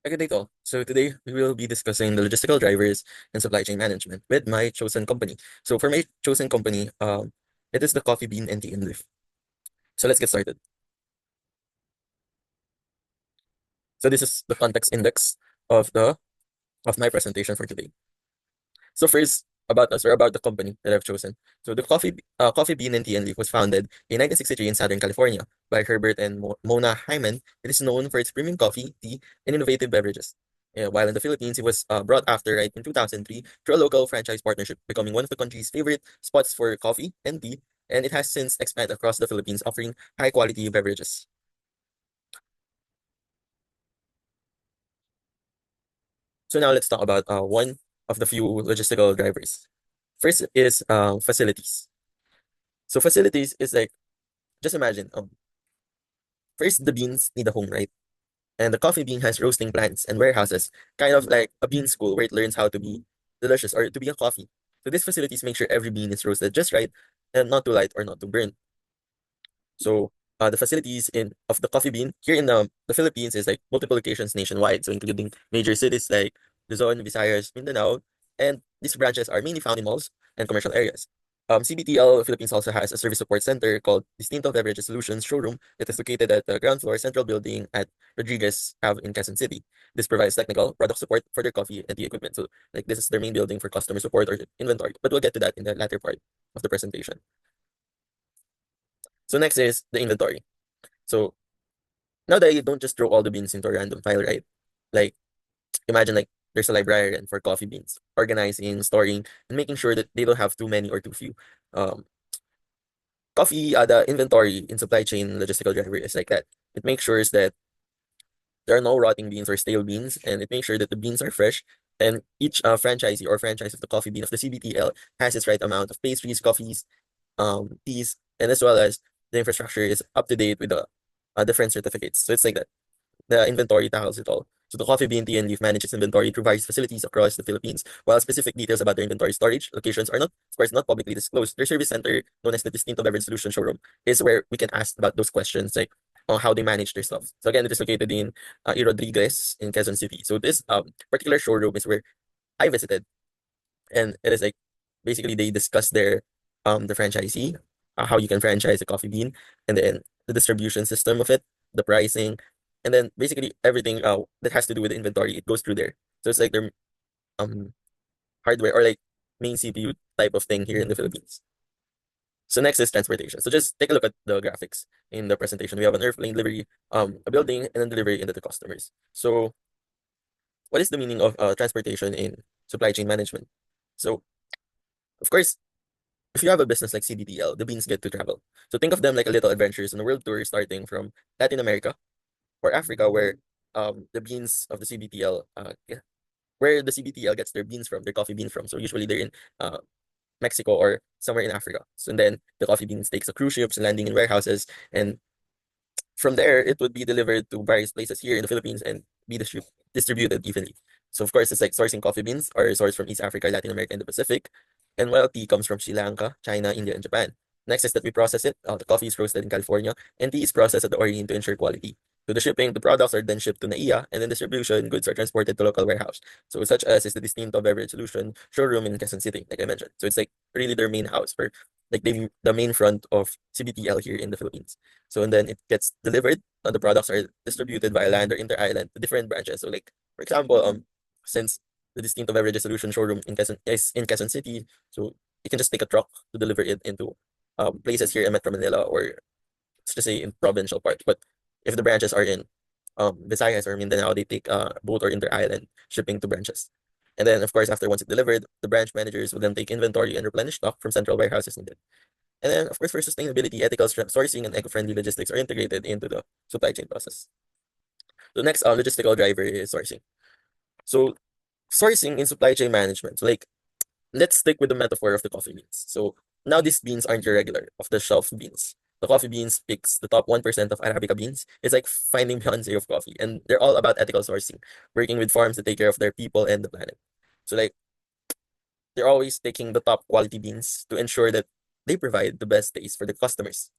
A good day to all. So today we will be discussing the logistical drivers and supply chain management with my chosen company. So for my chosen company, it is the coffee bean and tea and leaf. So let's get started. So this is the context index of the of my presentation for today. So first about us or about the company that I've chosen. So the coffee bean and tea and leaf was founded in 1963 in Southern California by Herbert and Mona Hyman. It is known for its premium coffee, tea, and innovative beverages. While in the Philippines, it was brought after right in 2003 through a local franchise partnership, becoming one of the country's favorite spots for coffee and tea, and it has since expanded across the Philippines, offering high quality beverages. So now let's talk about one of the few logistical drivers. First is facilities. So facilities is like just imagine first the beans need a home, right? And the coffee bean has roasting plants and warehouses, kind of like a bean school where it learns how to be delicious or to be a coffee. So these facilities make sure every bean is roasted just right and not too light or not too burnt. So the facilities in of the coffee bean here in the Philippines is like multiple locations nationwide, so including major cities like Luzon, Visayas, Mindanao, and these branches are mainly found in malls and commercial areas. CBTL Philippines also has a service support center called Distinto Beverage Solutions Showroom. It is located at the ground floor central building at Rodriguez Ave in Quezon City. This provides technical product support for their coffee and tea equipment. So like this is their main building for customer support or inventory, but we'll get to that in the latter part of the presentation. So next is the inventory. So now that you don't just throw all the beans into a random pile, right? Like imagine like there's a librarian for coffee beans, organizing, storing, and making sure that they don't have too many or too few. Um, the inventory in supply chain logistical driver is like that. It makes sure that there are no rotting beans or stale beans, and it makes sure that the beans are fresh. And each franchisee or franchise of the coffee bean of the CBTL has its right amount of pastries, coffees, teas, and as well as the infrastructure is up to date with the different certificates. So it's like that. The inventory tackles it all. So the Coffee Bean Tea and Leaf manages inventory through various facilities across the Philippines. While specific details about their inventory storage locations are not, of course, not publicly disclosed, their service center, known as the Distinto Beverage Solution Showroom, is where we can ask about those questions, like on how they manage their stuff. So again, it is located in E. Rodriguez in Quezon City. So this particular showroom is where I visited, and it is like basically they discuss the franchisee, how you can franchise a coffee bean, and then the distribution system of it, the pricing, and then basically everything that has to do with inventory, it goes through there. So it's like their um hardware or like main CPU type of thing here in the Philippines. So next is transportation. So just take a look at the graphics in the presentation. We have an airplane delivery, a building, and then delivery into the customers. So what is the meaning of transportation in supply chain management? So of course, if you have a business like CBTL, the beans get to travel. So think of them like a little adventures on a world tour starting from Latin America or Africa, where the beans of the CBTL, where the CBTL gets their beans from, their coffee beans from. So usually they're in uh, Mexico or somewhere in Africa. So and then the coffee beans takes a cruise ships, landing in warehouses, and from there it would be delivered to various places here in the Philippines and be distributed evenly. So of course, it's like sourcing coffee beans are sourced from East Africa, Latin America, and the Pacific, and while tea comes from Sri Lanka, China, India, and Japan. Next is that we process it. The coffee is roasted in California, and tea is processed at the origin to ensure quality. So the shipping, the products are then shipped to NAIA, and then distribution, goods are transported to local warehouse. So such as is the Distinto Beverage Solution showroom in Quezon City, like I mentioned. So it's like really their main house for like the main front of CBTL here in the Philippines. So and then it gets delivered. The products are distributed via land or inter-island to different branches. So like for example, since the Distinto Beverage Solution showroom is in Quezon City, so you can just take a truck to deliver it into places here in Metro Manila or let's just say in provincial parts. But if the branches are in Visayas or Mindanao, they take boat or inter-island shipping to branches. And then, of course, after once it's delivered, the branch managers will then take inventory and replenish stock from central warehouses needed. And then, of course, for sustainability, ethical sourcing and eco-friendly logistics are integrated into the supply chain process. The next logistical driver is sourcing. So, sourcing in supply chain management. So, like, let's stick with the metaphor of the coffee beans. So, now these beans aren't your regular off-the-shelf beans. The coffee beans picks the top 1% of Arabica beans. It's like finding Beyonce of coffee. And they're all about ethical sourcing, working with farms to take care of their people and the planet. So, like, they're always taking the top quality beans to ensure that they provide the best taste for the customers.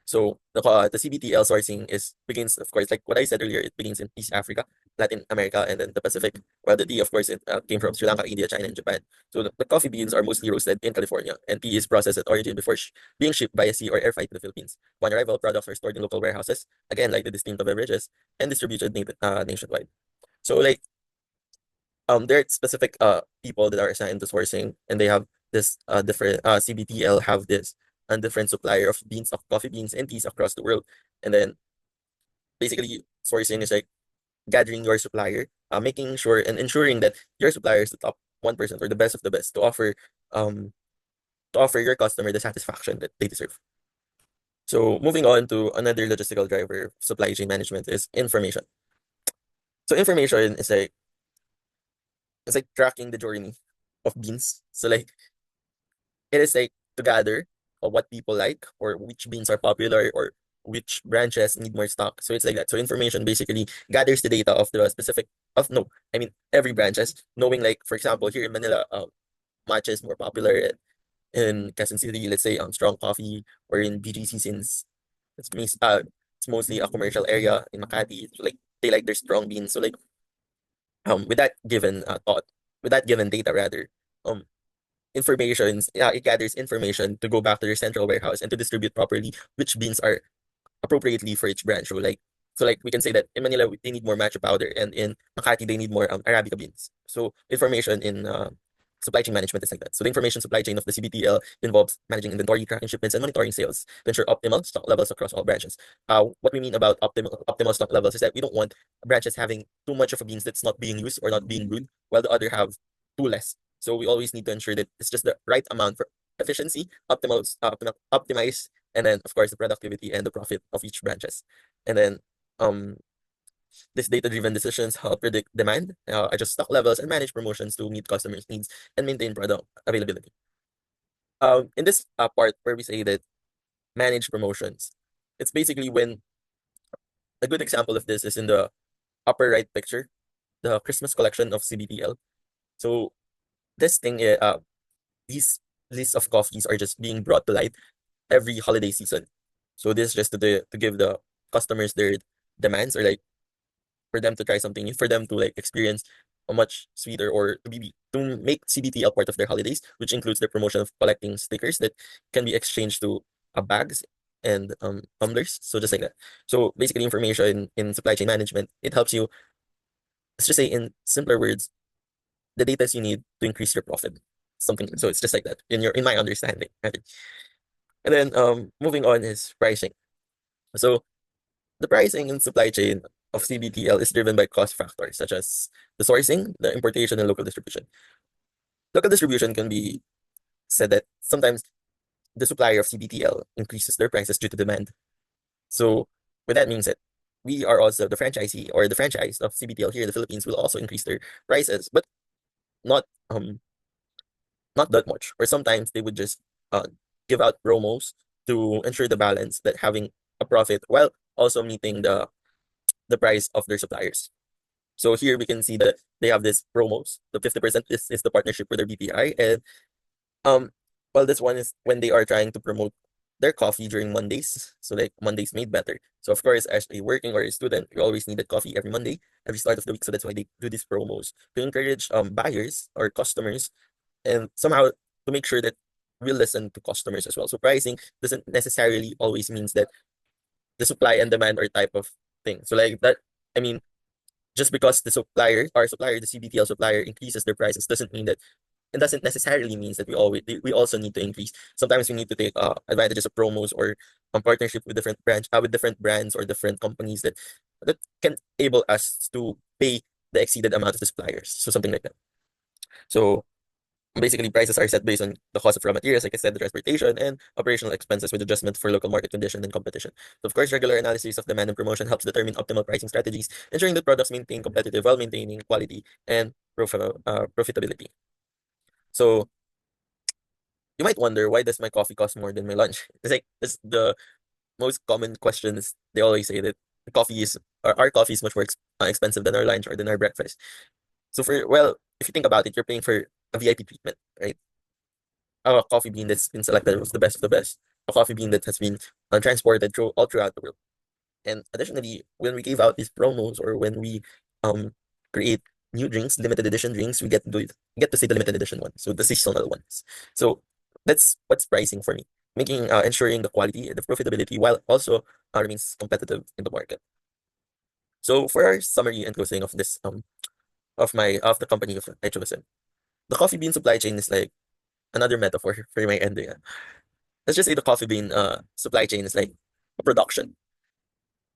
So the CBTL sourcing is begins, of course, like what I said earlier, it begins in East Africa, Latin America, and then the Pacific. While the tea, of course, it came from Sri Lanka, India, China, and Japan. So the coffee beans are mostly roasted in California, and tea is processed at origin before being shipped by sea or air freight to the Philippines. When arrival, products are stored in local warehouses, again like the distinctive beverages, and distributed nationwide. So like there are specific people that are assigned to sourcing, and they have this different CBTL have this and different supplier of beans of coffee beans and teas across the world. And then basically sourcing is like gathering your supplier, making sure and ensuring that your supplier is the top 1% or the best of the best to offer your customer the satisfaction that they deserve. So moving on to another logistical driver of supply chain management is information. So information is like it's like tracking the journey of beans. So like it is like to gather what people like or which beans are popular or which branches need more stock. So it's like that. So information basically gathers the data of the specific of no, I mean every branches, knowing like for example here in Manila, matcha is more popular in Quezon City, let's say strong coffee, or in BGC since it's mostly a commercial area in Makati. So like they like their strong beans. So like with that given with that given data rather, um it gathers information to go back to their central warehouse and to distribute properly which beans are appropriately for each branch. So like we can say that in Manila they need more matcha powder, and in Makati they need more Arabica beans. So information in supply chain management is like that. So the information supply chain of the CBTL involves managing inventory, tracking shipments, and monitoring sales to ensure optimal stock levels across all branches. What we mean about optimal stock levels is that we don't want branches having too much of a beans that's not being used or not being brewed, while the other have too less. So we always need to ensure that it's just the right amount for efficiency, optimize, and then of course the productivity and the profit of each branches. And then um these data-driven decisions help predict demand, adjust stock levels, and manage promotions to meet customers' needs and maintain product availability. In this part where we say that manage promotions, it's basically when a good example of this is in the upper right picture, the Christmas collection of CBTL. So this thing, these lists of coffees are just being brought to light every holiday season. So this is just to give the customers their demands, or like for them to try something new, for them to like experience a much sweeter or to make CBT a part of their holidays, which includes the promotion of collecting stickers that can be exchanged to bags and tumblers. So just like that. So basically information in supply chain management, it helps you, let's just say in simpler words, the data you need to increase your profit. Something so it's just like that in my understanding. Right? And then moving on is pricing. So the pricing and supply chain of CBTL is driven by cost factors such as the sourcing, the importation, and local distribution. Local distribution can be said that sometimes the supplier of CBTL increases their prices due to demand. So, with that means that we are also the franchisee or the franchise of CBTL here in the Philippines will also increase their prices, but not not that much. Or sometimes they would just uh give out promos to ensure the balance that having a profit while also meeting the price of their suppliers. So here we can see that they have this promos. The 50% is the partnership with their BPI. And um well this one is when they are trying to promote their coffee during Mondays. So like Mondays made better. So of course as a working or a student, you always needed coffee every Monday, every start of the week. So that's why they do these promos to encourage buyers or customers and somehow to make sure that we listen to customers as well. So pricing doesn't necessarily always means that the supply and demand are type of thing. So like that, I mean, just because our supplier, the CBTL supplier increases their prices doesn't mean that it doesn't necessarily means that we also need to increase. Sometimes we need to take advantages of promos or partnership with different brands or different companies that can able us to pay the exceeded amount of the suppliers. So something like that. So basically, prices are set based on the cost of raw materials, like I said, the transportation and operational expenses with adjustment for local market condition and competition. So, of course, regular analysis of demand and promotion helps determine optimal pricing strategies, ensuring that products maintain competitive while maintaining quality and profitability. So, you might wonder, why does my coffee cost more than my lunch? It's the most common questions. They always say that our coffee is much more expensive than our lunch or than our breakfast. So if you think about it, you're paying for a VIP treatment, right? A coffee bean that's been selected was the best of the best. a coffee bean that has been transported all throughout the world. And additionally, when we give out these promos or when we um create new drinks, limited edition drinks, we get to see the limited edition ones, so the seasonal ones. So that's what's pricing for me, making ensuring the quality, the profitability, while also remains competitive in the market. So for our summary and closing of this of the company of I chosen, the coffee bean supply chain is like another metaphor for my end. Yeah. Let's just say the coffee bean supply chain is like a production.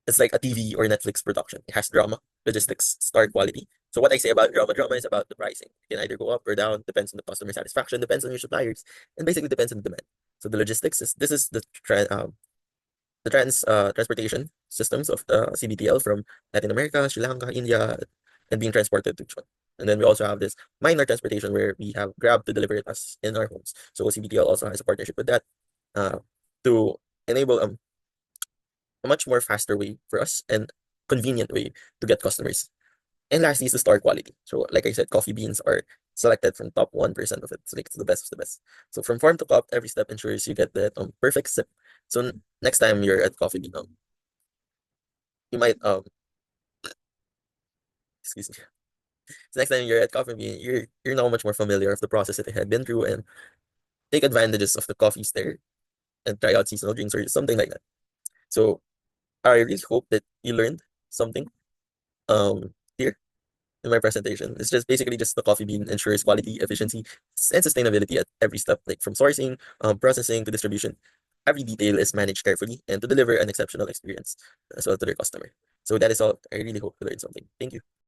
It's like a TV or Netflix production. It has drama, logistics, star quality. So what I say about drama, drama is about the pricing. It can either go up or down, depends on the customer satisfaction, depends on your suppliers, and basically depends on the demand. So the logistics is this is the transportation systems of the CBTL from Latin America, Sri Lanka, India, and being transported to each one. And then we also have this minor transportation where we have Grab to deliver it us in our homes. So CBTL also has a partnership with that uh, to enable a much more faster way for us and convenient way to get customers. And lastly is the star quality. So like I said, coffee beans are selected from top 1% of it. So like it's the best of the best. So from farm to cup, every step ensures you get that perfect sip. So next time you're at coffee bean, you might excuse me. So next time you're at coffee bean, you're now much more familiar of the process that they had been through and take advantages of the coffees there and try out seasonal drinks or something like that. So I really hope that you learned something here in my presentation. It's just basically just the coffee bean ensures quality, efficiency, and sustainability at every step, like from sourcing, processing to distribution. Every detail is managed carefully and to deliver an exceptional experience as well to their customer. So that is all. I really hope to learn something. Thank you.